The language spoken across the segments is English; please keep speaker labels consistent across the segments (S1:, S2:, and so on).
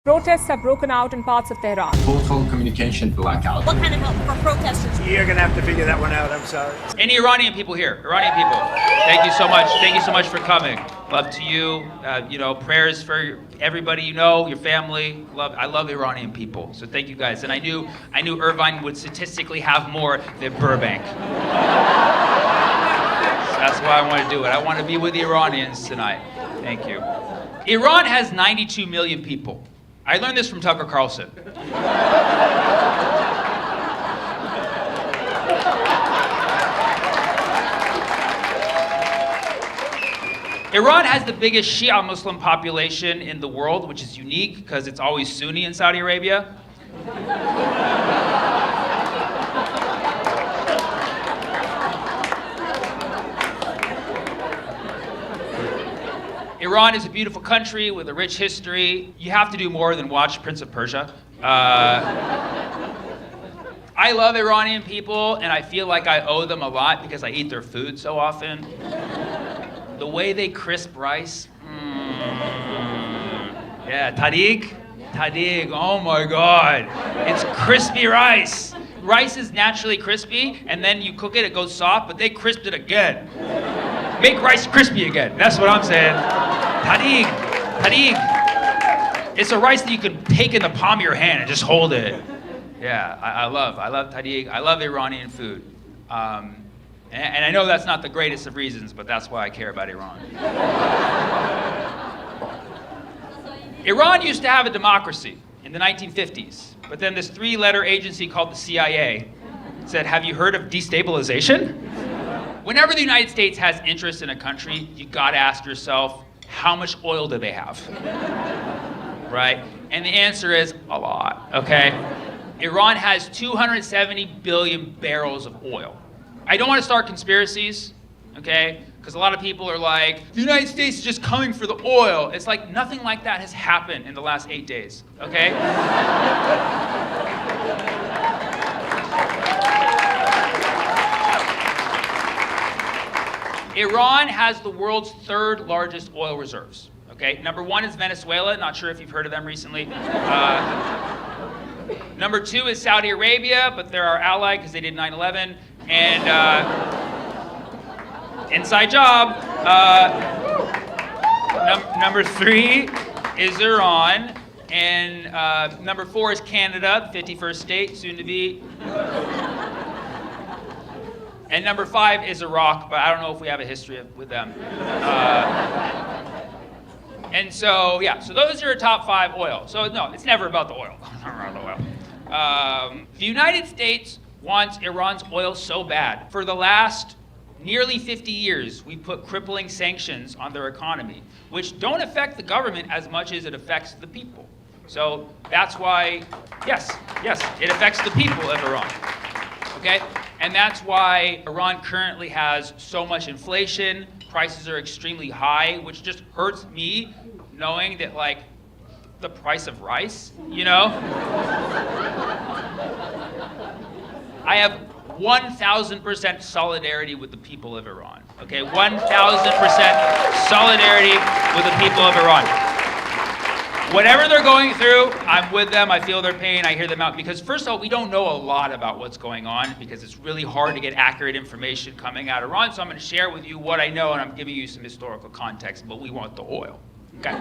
S1: Protests have broken out in parts of Tehran.
S2: Total communication blackout.
S3: What kind of help for protesters?
S4: You're gonna have to figure that one out, I'm sorry.
S5: Any Iranian people here? Iranian people, thank you so much. Thank you so much for coming. Love to you. Prayers for everybody you know, your family. I love Iranian people. So thank you guys. And I knew Irvine would statistically have more than Burbank. So that's why I want to do it. I want to be with the Iranians tonight. Thank you. Iran has 92 million people. I learned this from Tucker Carlson. Iran has the biggest Shia Muslim population in the world, which is unique because it's always Sunni in Saudi Arabia. Iran is a beautiful country with a rich history. You have to do more than watch Prince of Persia. I love Iranian people, and I feel like I owe them a lot because I eat their food so often. The way they crisp rice. Yeah, tadig, oh my God. It's crispy rice. Rice is naturally crispy, and then you cook it, it goes soft, but they crisped it again. Make rice crispy again. That's what I'm saying. Tadig. It's a rice that you can take in the palm of your hand and just hold it. Yeah, I love tadig. I love Iranian food. And I know that's not the greatest of reasons, but that's why I care about Iran. Iran used to have a democracy in the 1950s, but then this three-letter agency called the CIA said, "Have you heard of destabilization?" Whenever the United States has interest in a country, you gotta ask yourself, how much oil do they have? Right? And the answer is a lot, okay? Iran has 270 billion barrels of oil. I don't want to start conspiracies, okay? Because a lot of people are like, the United States is just coming for the oil. It's like nothing like that has happened in the last 8 days, okay? Iran has the world's third largest oil reserves, okay? Number one is Venezuela. Not sure if you've heard of them recently. Number two is Saudi Arabia, but they're our ally because they did 9/11. And inside job. Number three is Iran. And number four is Canada, the 51st state, soon to be. And number five is Iraq, but I don't know if we have a history with them. And so, yeah, so those are your top five oil. So no, it's never about the oil. The United States wants Iran's oil so bad. For the last nearly 50 years, we put crippling sanctions on their economy, which don't affect the government as much as it affects the people. So that's why, yes, it affects the people of Iran. Okay? And that's why Iran currently has so much inflation. Prices are extremely high, which just hurts me knowing that, like, the price of rice, you know? I have 1,000% solidarity with the people of Iran. Okay? 1,000% solidarity with the people of Iran. Whatever they're going through, I'm with them. I feel their pain. I hear them out. Because first of all, we don't know a lot about what's going on because it's really hard to get accurate information coming out of Iran. So I'm going to share with you what I know, and I'm giving you some historical context. But we want the oil. Okay.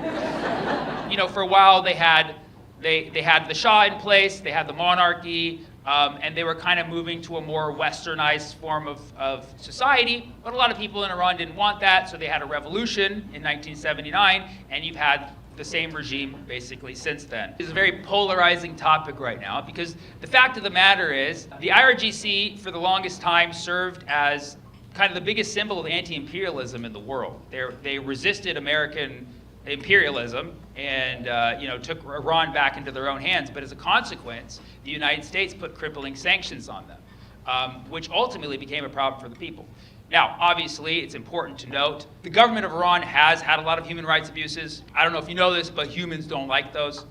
S5: For a while they had the Shah in place. They had the monarchy, and they were kind of moving to a more westernized form of society. But a lot of people in Iran didn't want that, so they had a revolution in 1979, and you've had the same regime basically since then. It's a very polarizing topic right now because the fact of the matter is the IRGC for the longest time served as kind of the biggest symbol of anti-imperialism in the world. They resisted American imperialism and took Iran back into their own hands, but as a consequence, the United States put crippling sanctions on them, which ultimately became a problem for the people. Now, obviously, it's important to note, the government of Iran has had a lot of human rights abuses. I don't know if you know this, but humans don't like those.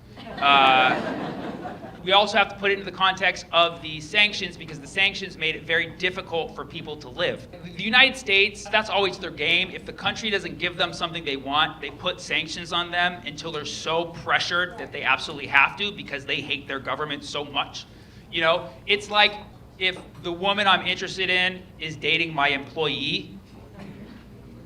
S5: we also have to put it into the context of the sanctions, because the sanctions made it very difficult for people to live. The United States, that's always their game. If the country doesn't give them something they want, they put sanctions on them until they're so pressured that they absolutely have to, because they hate their government so much. You know, it's like if the woman I'm interested in is dating my employee,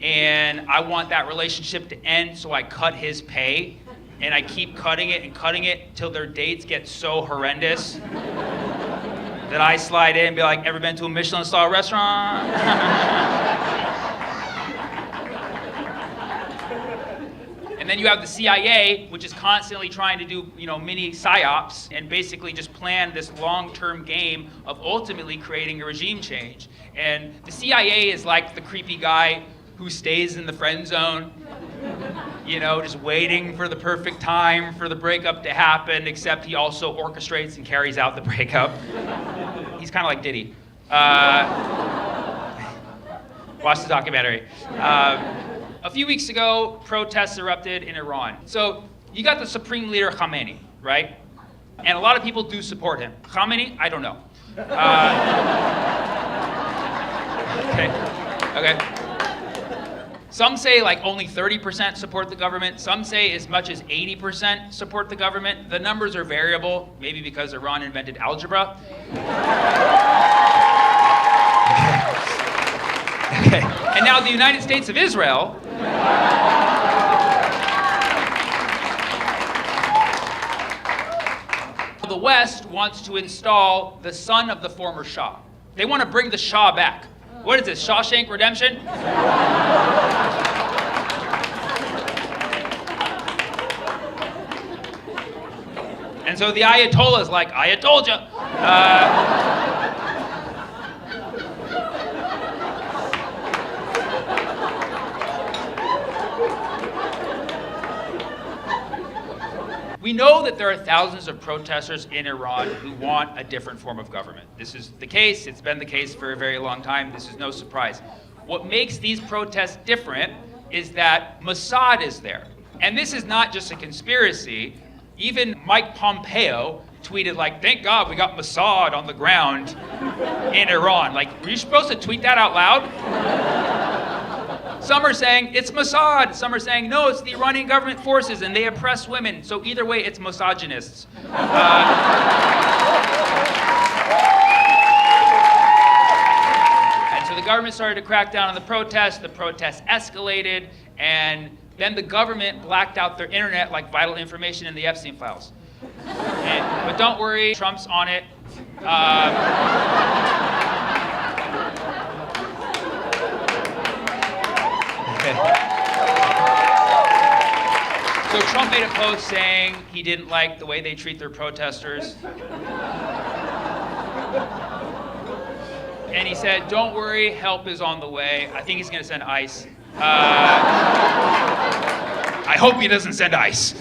S5: and I want that relationship to end, so I cut his pay, and I keep cutting it till their dates get so horrendous that I slide in and be like, ever been to a Michelin-star restaurant? And then you have the CIA, which is constantly trying to do, mini psyops and basically just plan this long-term game of ultimately creating a regime change. And the CIA is like the creepy guy who stays in the friend zone, just waiting for the perfect time for the breakup to happen, except he also orchestrates and carries out the breakup. He's kind of like Diddy. Watch the documentary. A few weeks ago, protests erupted in Iran. So you got the supreme leader Khamenei, right? And a lot of people do support him. Khamenei, I don't know. Okay. Some say only 30% support the government. Some say as much as 80% support the government. The numbers are variable, maybe because Iran invented algebra. Okay. And now the United States of Israel. The West wants to install the son of the former Shah. They want to bring the Shah back. What is this, Shawshank Redemption? And so the Ayatollah's like, I told ya. We know that there are thousands of protesters in Iran who want a different form of government. This is the case. It's been the case for a very long time. This is no surprise. What makes these protests different is that Mossad is there. And this is not just a conspiracy. Even Mike Pompeo tweeted thank God we got Mossad on the ground in Iran. Were you supposed to tweet that out loud? Some are saying it's Mossad. Some are saying, no, it's the Iranian government forces and they oppress women. So either way, it's misogynists. And so the government started to crack down on the protests. The protests escalated. And then the government blacked out their internet like vital information in the Epstein files. But don't worry, Trump's on it. So Trump made a post saying he didn't like the way they treat their protesters. And he said, don't worry, help is on the way. I think he's going to send ICE. I hope he doesn't send ICE.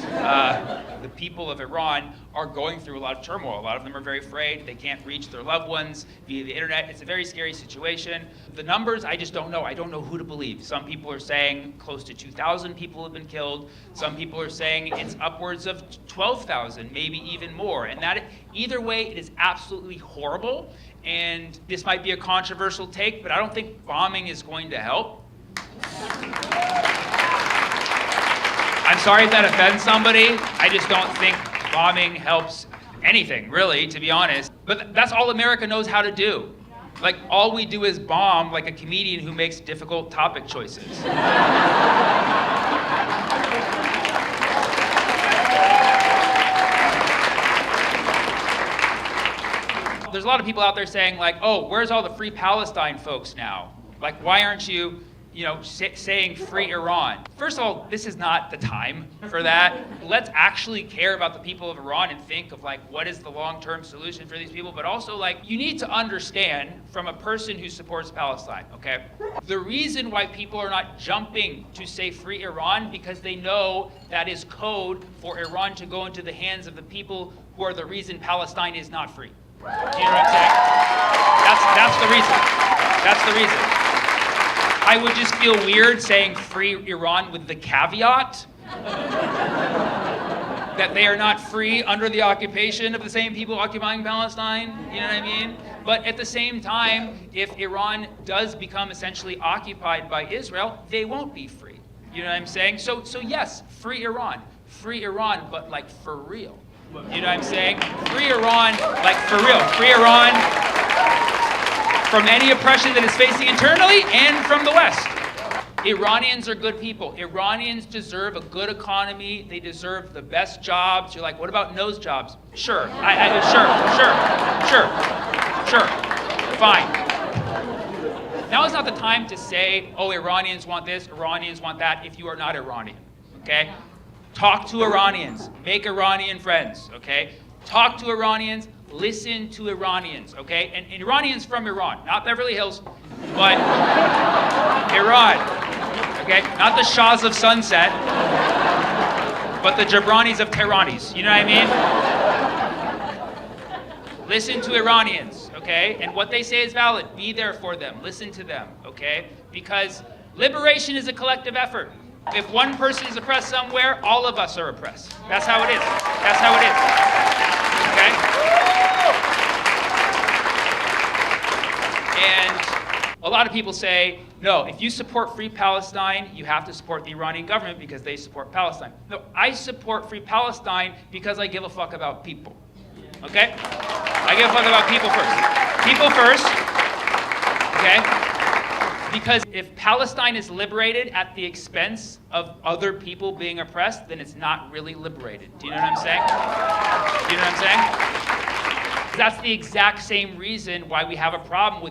S5: The people of Iran are going through a lot of turmoil. A lot of them are very afraid. They can't reach their loved ones via the internet. It's a very scary situation. The numbers, I just don't know. I don't know who to believe. Some people are saying close to 2,000 people have been killed. Some people are saying it's upwards of 12,000, maybe even more. And that, either way, it is absolutely horrible. And this might be a controversial take, but I don't think bombing is going to help. I'm sorry if that offends somebody. I just don't think bombing helps anything, really, to be honest. But that's all America knows how to do. All we do is bomb like a comedian who makes difficult topic choices. There's a lot of people out there saying oh, where's all the Free Palestine folks now? Why aren't you saying free Iran? First of all, this is not the time for that. Let's actually care about the people of Iran and think of what is the long-term solution for these people. But also you need to understand from a person who supports Palestine, okay? The reason why people are not jumping to say free Iran, because they know that is code for Iran to go into the hands of the people who are the reason Palestine is not free. Do you know what I'm saying? That's the reason. That's the reason. I would just feel weird saying free Iran with the caveat that they are not free under the occupation of the same people occupying Palestine, you know what I mean? But at the same time, if Iran does become essentially occupied by Israel, they won't be free. You know what I'm saying? So yes, free Iran, but like for real. You know what I'm saying? Free Iran, like for real. Free Iran from any oppression that it's facing internally and from the West. Iranians are good people. Iranians deserve a good economy. They deserve the best jobs. You're like, what about nose jobs? Sure. Sure. Fine. Now is not the time to say, oh, Iranians want this, Iranians want that, if you are not Iranian, okay? Talk to Iranians. Make Iranian friends, okay? Talk to Iranians. Listen to Iranians, okay? And Iranians from Iran, not Beverly Hills, but Iran, okay? Not the Shahs of Sunset, but the Jabranis of Tehranis, you know what I mean? Listen to Iranians, okay? And what they say is valid. Be there for them. Listen to them, okay? Because liberation is a collective effort. If one person is oppressed somewhere, all of us are oppressed. That's how it is. That's how it is, okay? And a lot of people say, no, if you support Free Palestine, you have to support the Iranian government because they support Palestine. No, I support Free Palestine because I give a fuck about people. Okay? I give a fuck about people first. People first, okay? Because if Palestine is liberated at the expense of other people being oppressed, then it's not really liberated. Do you know what I'm saying? Do you know what I'm saying? That's the exact same reason why we have a problem with